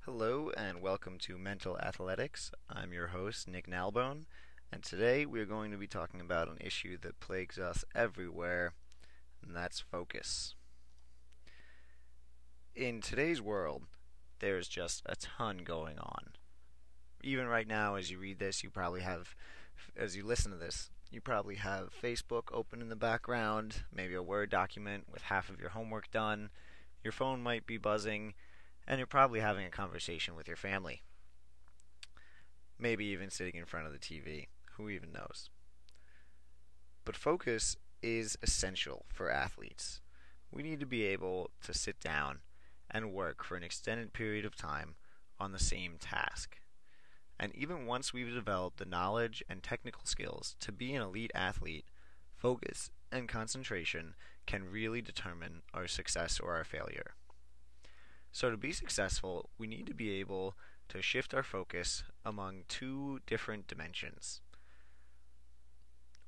Hello and welcome to Mental Athletics. I'm your host, Nick Nalbone, and today we're going to be talking about an issue that plagues us everywhere, and that's focus. In today's world, there's just a ton going on. Even right now, as you read this, as you listen to this, you probably have Facebook open in the background, maybe a Word document with half of your homework done, your phone might be buzzing, and you're probably having a conversation with your family. Maybe even sitting in front of the TV. Who even knows? But focus is essential for athletes. We need to be able to sit down and work for an extended period of time on the same task. And even once we've developed the knowledge and technical skills to be an elite athlete, focus and concentration can really determine our success or our failure. So to be successful, we need to be able to shift our focus among two different dimensions.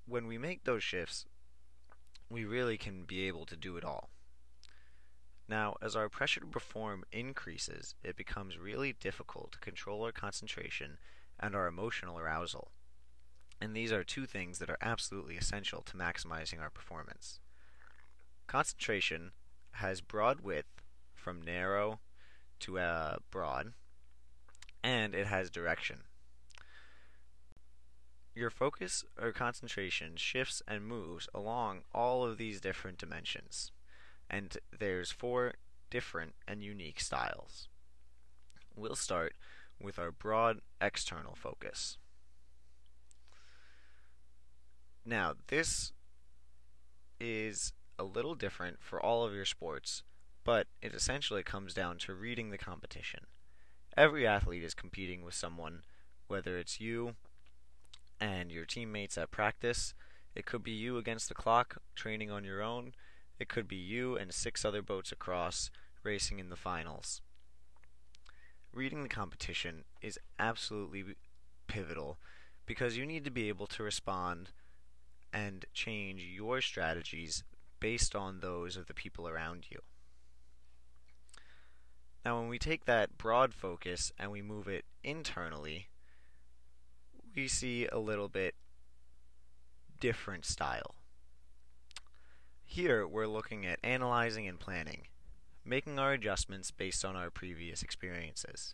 When we make those shifts, we really can be able to do it all. Now, as our pressure to perform increases, it becomes really difficult to control our concentration and our emotional arousal. And these are two things that are absolutely essential to maximizing our performance. Concentration has broad width from narrow to broad, and it has direction. Your focus or concentration shifts and moves along all of these different dimensions, and there's 4 different and unique styles. We'll start with our broad external focus. Now, this is a little different for all of your sports, but it essentially comes down to reading the competition. Every athlete is competing with someone, whether it's you and your teammates at practice, it could be you against the clock training on your own, it could be you and 6 other boats across racing in the finals. Reading the competition is absolutely pivotal because you need to be able to respond and change your strategies based on those of the people around you. Now, when we take that broad focus and we move it internally, we see a little bit different style. Here, we're looking at analyzing and planning, making our adjustments based on our previous experiences.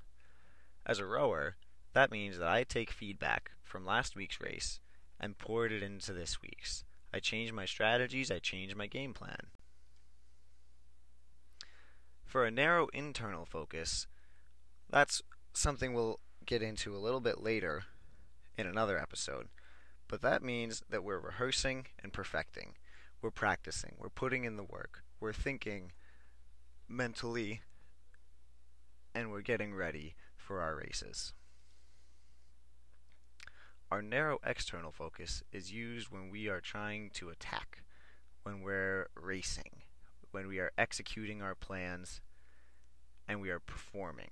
As a rower, that means that I take feedback from last week's race and pour it into this week's. I change my strategies, I change my game plan. For a narrow internal focus, that's something we'll get into a little bit later in another episode, but that means that we're rehearsing and perfecting. We're practicing, we're putting in the work, we're thinking mentally, and we're getting ready for our races. Our narrow external focus is used when we are trying to attack, when we're racing, when we are executing our plans, and we are performing.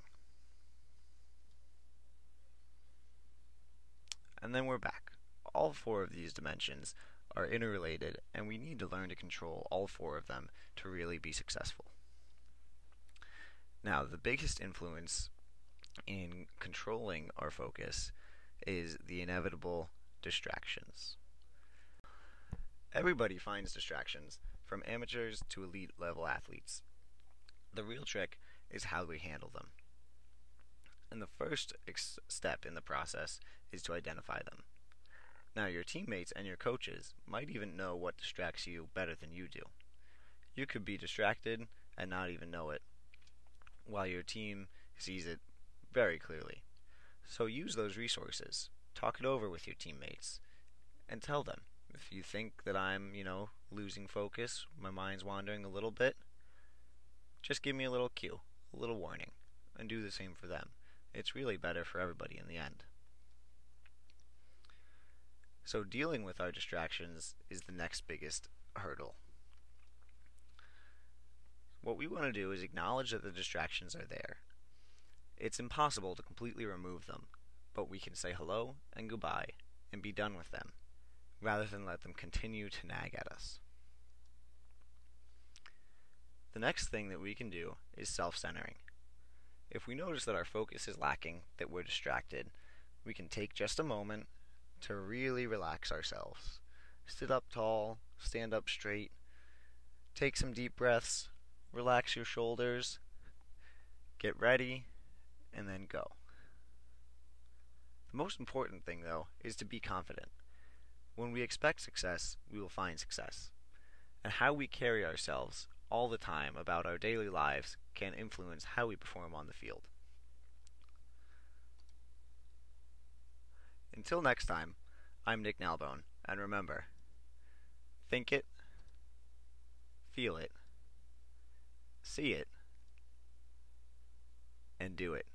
And then we're back. All 4 of these dimensions are interrelated, and we need to learn to control all 4 of them to really be successful. Now, the biggest influence in controlling our focus is the inevitable distractions. Everybody finds distractions, from amateurs to elite level athletes. The real trick is how we handle them. And the first step in the process is to identify them. Now, your teammates and your coaches might even know what distracts you better than you do. You could be distracted and not even know it, while your team sees it very clearly. So use those resources. Talk it over with your teammates and tell them, if you think that I'm, losing focus, my mind's wandering a little bit, just give me a little cue, a little warning, and do the same for them. It's really better for everybody in the end. So dealing with our distractions is the next biggest hurdle. What we want to do is acknowledge that the distractions are there. It's impossible to completely remove them, but we can say hello and goodbye and be done with them, rather than let them continue to nag at us. The next thing that we can do is self-centering. If we notice that our focus is lacking, that we're distracted, we can take just a moment to really relax ourselves. Sit up tall, stand up straight, take some deep breaths, relax your shoulders, get ready, and then go. The most important thing, though, is to be confident. When we expect success, we will find success. And how we carry ourselves all the time about our daily lives can influence how we perform on the field. Until next time, I'm Nick Nalbone, and remember, think it, feel it, see it, and do it.